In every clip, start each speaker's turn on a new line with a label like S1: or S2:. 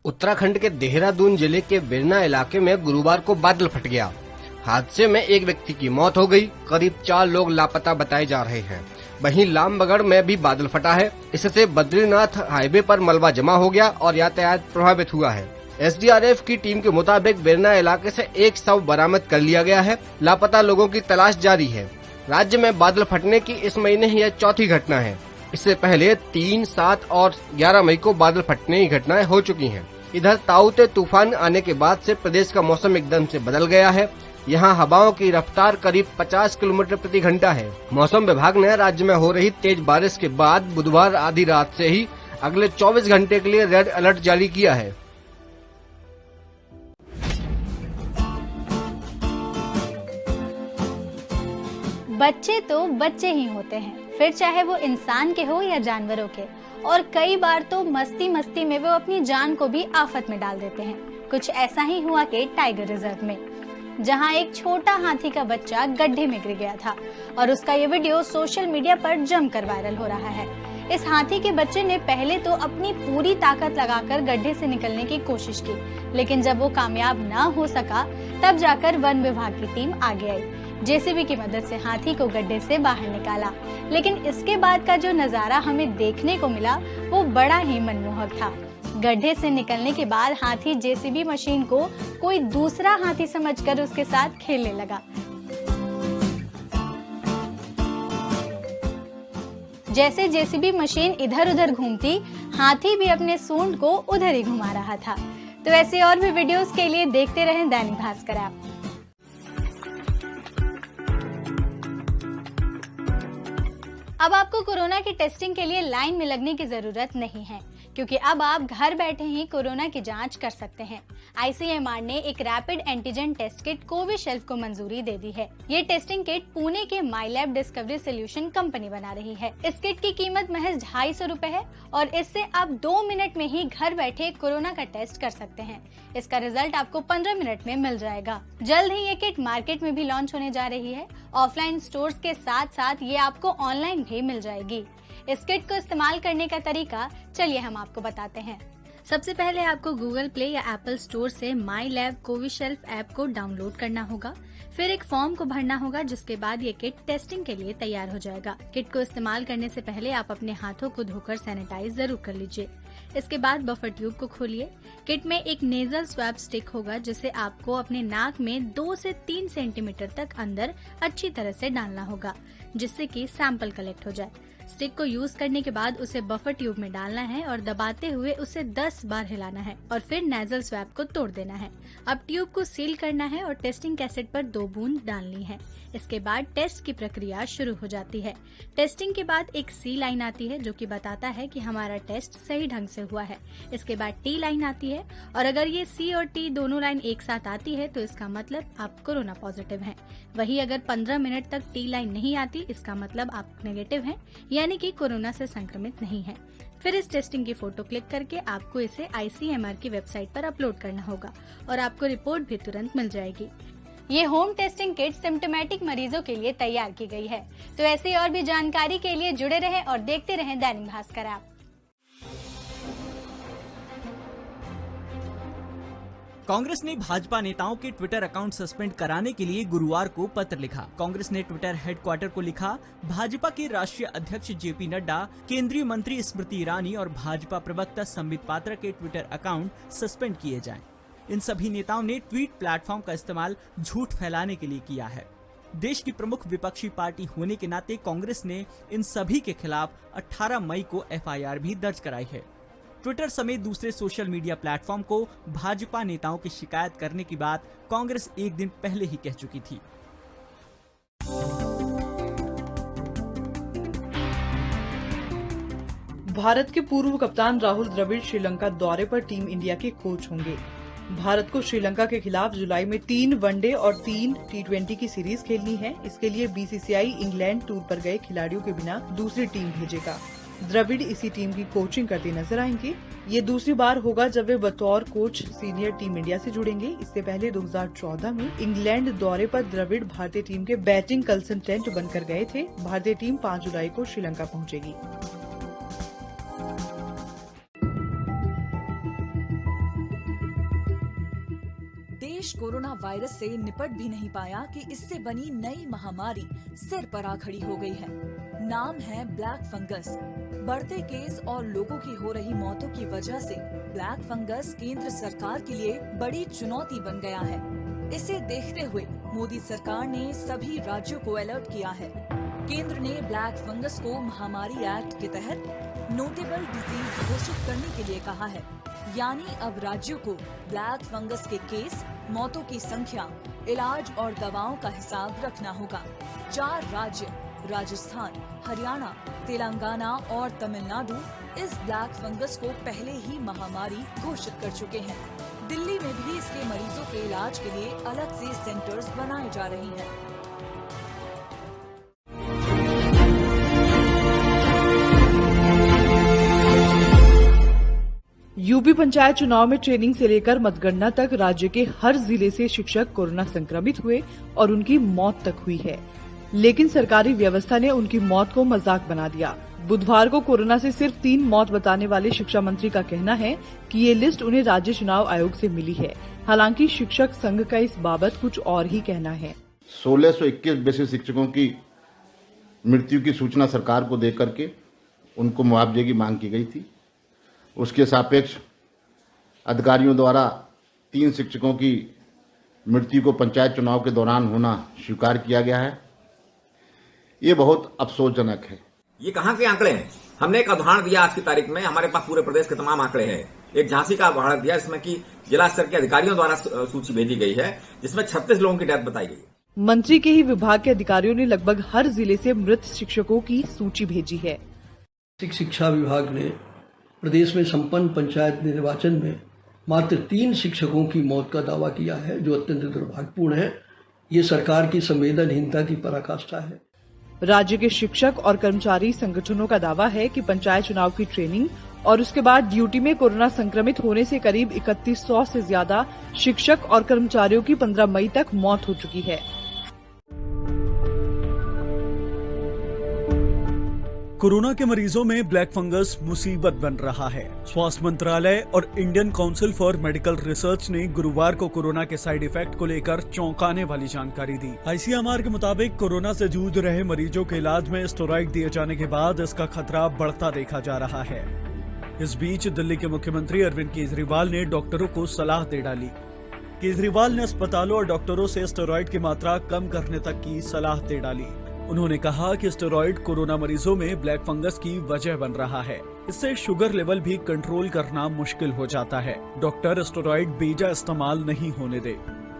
S1: उत्तराखंड के देहरादून जिले के बिरना इलाके में गुरुवार को बादल फट गया। हादसे में एक व्यक्ति की मौत हो गई। करीब 4 लोग लापता बताए जा रहे हैं। वहीं लामबगड़ में भी बादल फटा है। इससे बद्रीनाथ हाईवे पर मलबा जमा हो गया और यातायात प्रभावित हुआ है। एसडीआरएफ की टीम के मुताबिक बिरना इलाके से एक शव बरामद कर लिया गया है। लापता लोगों की तलाश जारी है। राज्य में बादल फटने की इस महीने यह चौथी घटना है। इससे पहले 3, 7 और 11 मई को बादल फटने की घटनाएं हो चुकी हैं। इधर ताऊते तूफान आने के बाद से प्रदेश का मौसम एकदम से बदल गया है। यहाँ हवाओं की रफ्तार करीब 50 किलोमीटर प्रति घंटा है। मौसम विभाग ने राज्य में हो रही तेज बारिश के बाद बुधवार आधी रात से ही अगले 24 घंटे के लिए रेड अलर्ट जारी किया है।
S2: बच्चे तो बच्चे ही होते हैं, फिर चाहे वो इंसान के हो या जानवरों के, और कई बार तो मस्ती मस्ती में वो अपनी जान को भी आफत में डाल देते हैं। कुछ ऐसा ही हुआ कि टाइगर रिजर्व में, जहां एक छोटा हाथी का बच्चा गड्ढे में गिर गया था और उसका ये वीडियो सोशल मीडिया पर जमकर वायरल हो रहा है। इस हाथी के बच्चे ने पहले तो अपनी पूरी ताकत लगाकर गड्ढे से निकलने की कोशिश की, लेकिन जब वो कामयाब न हो सका तब जाकर वन विभाग की टीम आगे आई। जेसीबी की मदद से हाथी को गड्ढे से बाहर निकाला, लेकिन इसके बाद का जो नजारा हमें देखने को मिला वो बड़ा ही मनमोहक था। गड्ढे से निकलने के बाद हाथी जेसीबी मशीन को कोई दूसरा हाथी समझकर उसके साथ खेलने लगा। जैसे जेसीबी मशीन इधर उधर घूमती, हाथी भी अपने सूंड को उधर ही घुमा रहा था। तो ऐसे और भी वीडियोस के लिए देखते रहें दैनिक भास्कर ऐप। अब आपको कोरोना की टेस्टिंग के लिए लाइन में लगने की जरूरत नहीं है, क्योंकि अब आप घर बैठे ही कोरोना की जांच कर सकते हैं। आईसीएमआर ने एक rapid antigen test kit Covishield को मंजूरी दे दी है। ये टेस्टिंग किट पुणे के माईलैब डिस्कवरी सॉल्यूशन कंपनी बना रही है। इस किट की कीमत महज 250 रुपए है और इससे आप 2 मिनट में ही घर बैठे कोरोना का टेस्ट कर सकते हैं। इसका रिजल्ट आपको 15 मिनट में मिल जाएगा। जल्द ही ये किट मार्केट में भी लॉन्च होने जा रही है। ऑफलाइन स्टोर्स के साथ साथ ये आपको ऑनलाइन भी मिल जाएगी। इस किट को इस्तेमाल करने का तरीका चलिए हम आपको बताते हैं। सबसे पहले आपको गूगल प्ले या एप्पल स्टोर से माईलैब कोविशील्ड ऐप को डाउनलोड करना होगा। फिर एक फॉर्म को भरना होगा, जिसके बाद ये किट टेस्टिंग के लिए तैयार हो जाएगा। किट को इस्तेमाल करने से पहले आप अपने हाथों को धोकर सैनिटाइज जरूर कर लीजिए। इसके बाद बफर ट्यूब को खोलिए। किट में एक नेजल स्वैब स्टिक होगा, जिसे आपको अपने नाक में 2 से 3 सेंटीमीटर तक अंदर अच्छी तरह से डालना होगा, जिससे कि सैंपल कलेक्ट हो जाए। स्टिक को यूज करने के बाद उसे बफर ट्यूब में डालना है और दबाते हुए उसे 10 बार हिलाना है और फिर नेजल स्वैब को तोड़ देना है। अब ट्यूब को सील करना है और टेस्टिंग कैसेट पर 2 बूंद डालनी है। इसके बाद टेस्ट की प्रक्रिया शुरू हो जाती है। टेस्टिंग के बाद एक सी लाइन आती है, जो कि बताता है कि हमारा टेस्ट सही ढंग से हुआ है। इसके बाद टी लाइन आती है, और अगर ये सी और टी दोनों लाइन एक साथ आती है तो इसका मतलब आप कोरोना पॉजिटिव हैं। वहीं अगर 15 मिनट तक टी लाइन नहीं आती, इसका मतलब आप नेगेटिव हैं, यानी कि कोरोना से संक्रमित नहीं है। फिर इस टेस्टिंग की फोटो क्लिक करके आपको इसे आईसीएमआर की वेबसाइट पर अपलोड करना होगा और आपको रिपोर्ट भी तुरंत मिल जाएगी। ये होम टेस्टिंग किट सिम्टोमेटिक मरीजों के लिए तैयार की गई है। तो ऐसी और भी जानकारी के लिए जुड़े रहें और देखते रहें दैनिक भास्कर ऐप।
S3: कांग्रेस ने भाजपा नेताओं के ट्विटर अकाउंट सस्पेंड कराने के लिए गुरुवार को पत्र लिखा। कांग्रेस ने ट्विटर हेडक्वार्टर को लिखा, भाजपा के राष्ट्रीय अध्यक्ष जेपी नड्डा, केंद्रीय मंत्री स्मृति ईरानी और भाजपा प्रवक्ता संबित पात्रा के ट्विटर अकाउंट सस्पेंड किए जाएं। इन सभी नेताओं ने ट्वीट प्लेटफॉर्म का इस्तेमाल झूठ फैलाने के लिए किया है। देश की प्रमुख विपक्षी पार्टी होने के नाते कांग्रेस ने इन सभी के खिलाफ 18 मई को एफआईआर भी दर्ज कराई है। ट्विटर समेत दूसरे सोशल मीडिया प्लेटफॉर्म को भाजपा नेताओं की शिकायत करने की बात कांग्रेस एक दिन पहले ही कह चुकी थी।
S4: भारत के पूर्व कप्तान राहुल द्रविड़ श्रीलंका दौरे पर टीम इंडिया के कोच होंगे। भारत को श्रीलंका के खिलाफ जुलाई में 3 वनडे और 3 टी20 की सीरीज खेलनी है। इसके लिए बीसीसीआई इंग्लैंड टूर पर गए खिलाड़ियों के बिना दूसरी टीम भेजेगा। द्रविड़ इसी टीम की कोचिंग करते नजर आएंगे। ये दूसरी बार होगा जब वे बतौर कोच सीनियर टीम इंडिया से जुड़ेंगे। इससे पहले 2014 में इंग्लैंड दौरे पर द्रविड़ भारतीय टीम के बैटिंग कंसल्टेंट बनकर गए थे। भारतीय टीम 5 जुलाई को श्रीलंका पहुंचेगी।
S5: देश कोरोना वायरस से निपट भी नहीं पाया कि इससे बनी नई महामारी सिर पर आ खड़ी हो गई है। नाम है ब्लैक फंगस। बढ़ते केस और लोगों की हो रही मौतों की वजह से ब्लैक फंगस केंद्र सरकार के लिए बड़ी चुनौती बन गया है। इसे देखते हुए मोदी सरकार ने सभी राज्यों को अलर्ट किया है। केंद्र ने ब्लैक फंगस को महामारी एक्ट के तहत नोटेबल डिजीज घोषित करने के लिए कहा है। यानी अब राज्यों को ब्लैक फंगस के केस, मौतों की संख्या, इलाज और दवाओं का हिसाब रखना होगा। 4 राज्य राजस्थान, हरियाणा, तेलंगाना और तमिलनाडु इस ब्लैक फंगस को पहले ही महामारी घोषित कर चुके हैं। दिल्ली में भी इसके मरीजों के इलाज के लिए अलग से सेंटर्स बनाए जा रहे हैं।
S4: यूपी पंचायत चुनाव में ट्रेनिंग से लेकर मतगणना तक राज्य के हर जिले से शिक्षक कोरोना संक्रमित हुए और उनकी मौत तक हुई है, लेकिन सरकारी व्यवस्था ने उनकी मौत को मजाक बना दिया। बुधवार को कोरोना से सिर्फ 3 मौत बताने वाले शिक्षा मंत्री का कहना है कि ये लिस्ट उन्हें राज्य चुनाव आयोग से मिली है। हालांकि शिक्षक संघ का इस बाबत कुछ और ही कहना है।
S6: 1621 बेसिक शिक्षकों की मृत्यु की सूचना सरकार को देकर के उनको मुआवजे की मांग की गई थी। उसके सापेक्ष अधिकारियों द्वारा 3 शिक्षकों की मृत्यु को पंचायत चुनाव के दौरान होना स्वीकार किया गया है। ये बहुत अफसोसजनक है।
S7: ये कहाँ के आंकड़े हैं? हमने एक उदाहरण दिया आज की तारीख में, हमारे पास पूरे प्रदेश के तमाम आंकड़े हैं। एक झांसी का उदाहरण दिया जिसमें कि जिला स्तर के अधिकारियों द्वारा सूची भेजी गई है, जिसमें 36 लोगों की डेथ बताई गई है।
S4: मंत्री के ही विभाग के अधिकारियों ने लगभग हर जिले से मृत शिक्षकों की सूची भेजी है।
S8: शिक्षा विभाग ने प्रदेश में संपन्न पंचायत निर्वाचन में मात्र 3 शिक्षकों की मौत का दावा किया है, जो अत्यंत दुर्भाग्यपूर्ण है। ये सरकार की संवेदनहीनता की पराकाष्ठा है।
S4: राज्य के शिक्षक और कर्मचारी संगठनों का दावा है कि पंचायत चुनाव की ट्रेनिंग और उसके बाद ड्यूटी में कोरोना संक्रमित होने से करीब 3100 से ज्यादा शिक्षक और कर्मचारियों की 15 मई तक मौत हो चुकी है।
S3: कोरोना के मरीजों में ब्लैक फंगस मुसीबत बन रहा है। स्वास्थ्य मंत्रालय और Indian council for medical research ने गुरुवार को कोरोना के साइड इफेक्ट को लेकर चौंकाने वाली जानकारी दी। आईसीएमआर के मुताबिक कोरोना से जूझ रहे मरीजों के इलाज में स्टेरॉइड दिए जाने के बाद इसका खतरा बढ़ता देखा जा रहा है। इस बीच दिल्ली के मुख्यमंत्री अरविंद केजरीवाल ने डॉक्टरों को सलाह दे डाली। केजरीवाल ने अस्पतालों और डॉक्टरों से स्टेरॉइड की मात्रा कम करने तक की सलाह दे डाली। उन्होंने कहा कि स्टेरॉइड कोरोना मरीजों में ब्लैक फंगस की वजह बन रहा है। इससे शुगर लेवल भी कंट्रोल करना मुश्किल हो जाता है। डॉक्टर स्टेरॉइड बेजा इस्तेमाल नहीं होने दे।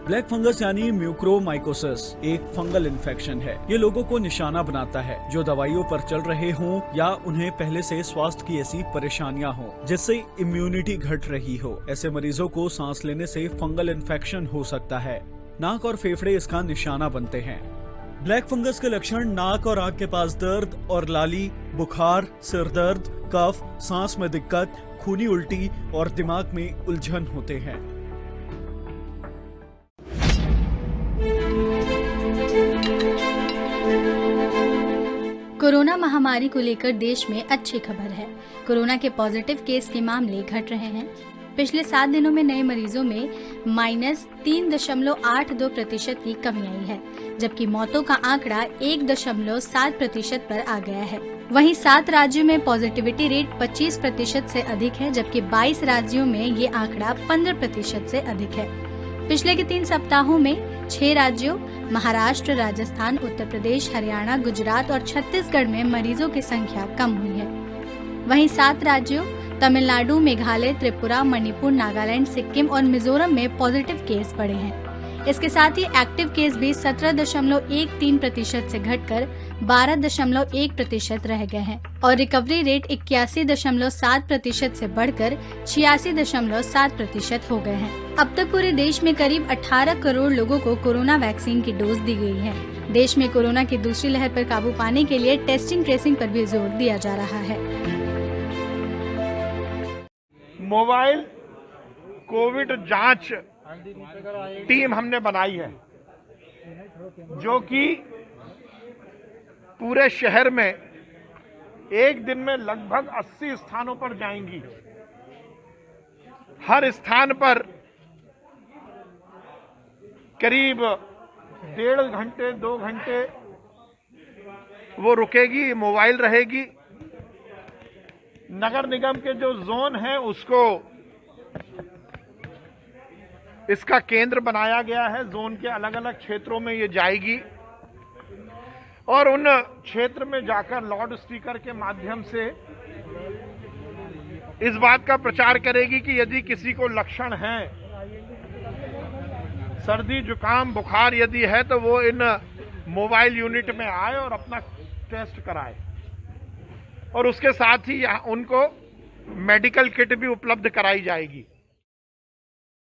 S3: ब्लैक फंगस यानी म्यूक्रोमाइकोसिस एक फंगल इन्फेक्शन है। ये लोगों को निशाना बनाता है जो दवाइयों पर चल रहे हों या उन्हें पहले से स्वास्थ्य की ऐसी परेशानियां हों जिससे इम्यूनिटी घट रही हो। ऐसे मरीजों को सांस लेने से फंगल इन्फेक्शन हो सकता है। नाक और फेफड़े इसका निशाना बनते हैं। ब्लैक फंगस के लक्षण नाक और आंख के पास दर्द और लाली, बुखार, सिर दर्द, कफ, सांस में दिक्कत, खूनी उल्टी और दिमाग में उलझन होते हैं।
S2: कोरोना महामारी को लेकर देश में अच्छी खबर है। कोरोना के पॉजिटिव केस के मामले घट रहे हैं। पिछले 7 दिनों में नए मरीजों में -3.82% की कमी आई है, जबकि मौतों का आंकड़ा 1.7% पर आ गया है। वहीं 7 राज्यों में पॉजिटिविटी रेट 25% से अधिक है, जबकि 22 राज्यों में ये आंकड़ा 15% से अधिक है। पिछले के 3 सप्ताहों में 6 राज्यों महाराष्ट्र, राजस्थान, उत्तर प्रदेश, हरियाणा, गुजरात और छत्तीसगढ़ में मरीजों की संख्या कम हुई है। वहीं 7 राज्यों तमिलनाडु, मेघालय, त्रिपुरा, मणिपुर, नागालैंड, सिक्किम और मिजोरम में पॉजिटिव केस बढ़े हैं। इसके साथ ही एक्टिव केस भी 17.13% से घटकर 12.1% रह गए हैं और रिकवरी रेट 81.7% से बढ़कर 86.7% हो गए हैं। अब तक पूरे देश में करीब 18 करोड़ लोगों को कोरोना वैक्सीन की डोज दी गई है। देश में कोरोना की दूसरी लहर पर काबू पाने के लिए टेस्टिंग ट्रेसिंग पर भी जोर दिया जा रहा है।
S9: मोबाइल कोविड जांच टीम हमने बनाई है, जो कि पूरे शहर में एक दिन में लगभग 80 स्थानों पर जाएंगी। हर स्थान पर करीब 1.5 घंटे 2 घंटे वो रुकेगी, मोबाइल रहेगी। नगर निगम के जो जोन है उसको इसका केंद्र बनाया गया है। जोन के अलग अलग क्षेत्रों में ये जाएगी और उन क्षेत्र में जाकर लाउड स्पीकर के माध्यम से इस बात का प्रचार करेगी कि यदि किसी को लक्षण हैं, सर्दी जुकाम बुखार यदि है, तो वो इन मोबाइल यूनिट में आए और अपना टेस्ट कराए। और उसके साथ ही उनको मेडिकल किट भी उपलब्ध कराई जाएगी।